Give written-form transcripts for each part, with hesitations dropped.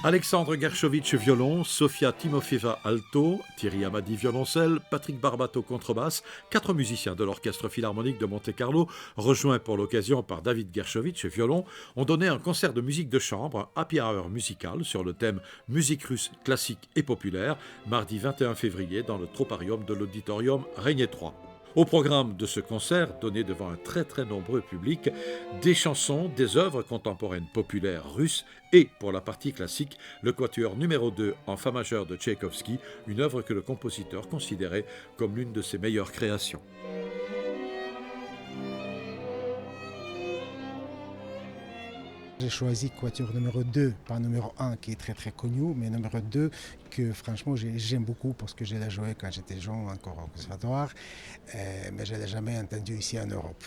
Alexandre Gershovitch violon, Sofia Timofeva alto, Thierry Amadi violoncelle, Patrick Barbato contrebasse, 4 musiciens de l'Orchestre Philharmonique de Monte-Carlo, rejoints pour l'occasion par David Gershovitch violon, ont donné un concert de musique de chambre, un happy hour musical sur le thème musique russe classique et populaire, mardi 21 février dans le Troparium de l'Auditorium Régnier 3. Au programme de ce concert, donné devant un très nombreux public, des chansons, des œuvres contemporaines populaires russes et, pour la partie classique, le quatuor numéro 2 en fa majeur de Tchaïkovski, une œuvre que le compositeur considérait comme l'une de ses meilleures créations. J'ai choisi Quatuor numéro 2, pas numéro 1 qui est très connu, mais numéro 2 que franchement j'aime beaucoup parce que je l'ai joué quand j'étais jeune encore au conservatoire, mais je ne l'ai jamais entendu ici en Europe.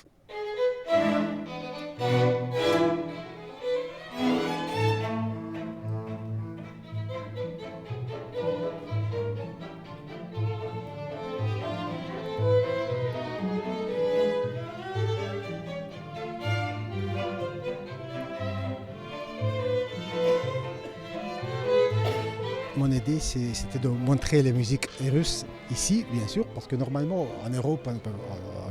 Mon idée, c'était de montrer la musique russe ici, bien sûr, parce que normalement, en Europe, à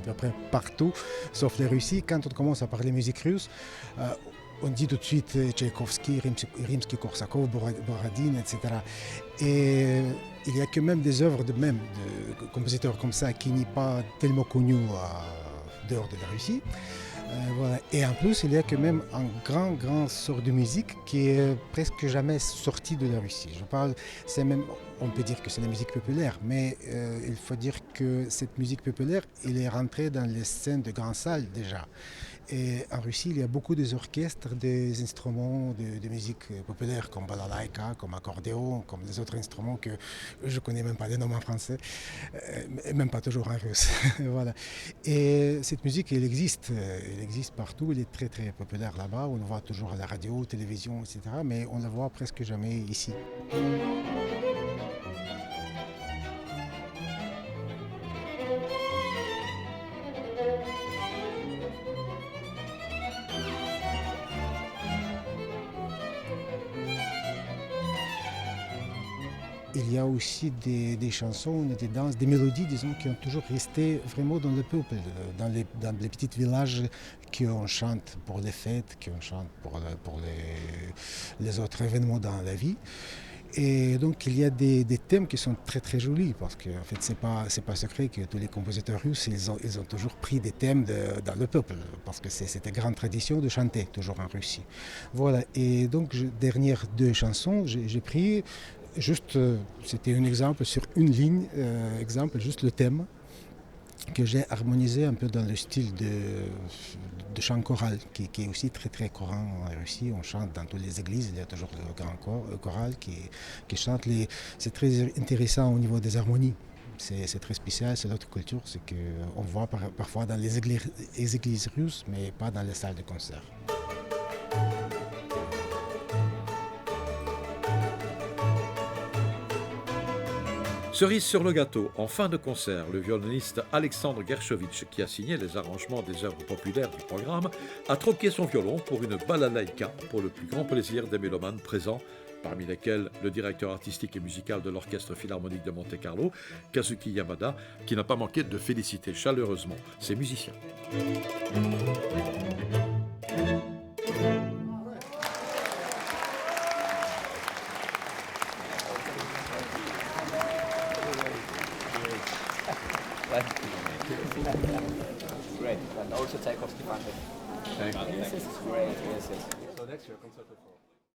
peu près partout, sauf la Russie, quand on commence à parler musique russe, on dit tout de suite Tchaïkovski, Rimsky-Korsakov, Borodine, etc. Et il y a quand même des œuvres de compositeurs comme ça qui n'est pas tellement connus dehors de la Russie. Voilà. Et en plus, il y a quand même un grand sort de musique qui est presque jamais sorti de la Russie. On peut dire que c'est la musique populaire, mais il faut dire que cette musique populaire, elle est rentrée dans les scènes de grandes salles déjà. Et en Russie, il y a beaucoup d'orchestres, des instruments de musique populaire comme balalaïka, comme accordéon, comme des autres instruments que je ne connais même pas les noms en français, et même pas toujours en russe. Voilà. Et cette musique, elle existe partout, elle est très populaire là-bas. On la voit toujours à la radio, télévision, etc. Mais on ne la voit presque jamais ici. Il y a aussi des chansons, des danses, des mélodies, disons, qui ont toujours resté vraiment dans le peuple, dans les petits villages qu'on chante pour les fêtes, qu'on chante pour les autres événements dans la vie. Et donc il y a des thèmes qui sont très jolis, parce que en fait c'est pas secret que tous les compositeurs russes ils ont toujours pris des thèmes dans le peuple, parce que c'est une grande tradition de chanter toujours en Russie. Voilà. Et donc dernières 2 chansons, j'ai pris juste, c'était un exemple sur une ligne, juste le thème que j'ai harmonisé un peu dans le style de chant choral, qui est aussi très courant en Russie. On chante dans toutes les églises, il y a toujours le grand choral qui chante. C'est très intéressant au niveau des harmonies. C'est très spécial, c'est notre culture, c'est qu'on voit parfois dans les églises russes, mais pas dans les salles de concert. Cerise sur le gâteau, en fin de concert, le violoniste Alexandre Gershovitch, qui a signé les arrangements des œuvres populaires du programme, a troqué son violon pour une balalaïka pour le plus grand plaisir des mélomanes présents, parmi lesquels le directeur artistique et musical de l'Orchestre Philharmonique de Monte-Carlo, Kazuki Yamada, qui n'a pas manqué de féliciter chaleureusement ses musiciens. Great, and also Tchaikovsky Fantasy. Thank you. Yes, this is great. Yes. So next year, concerto for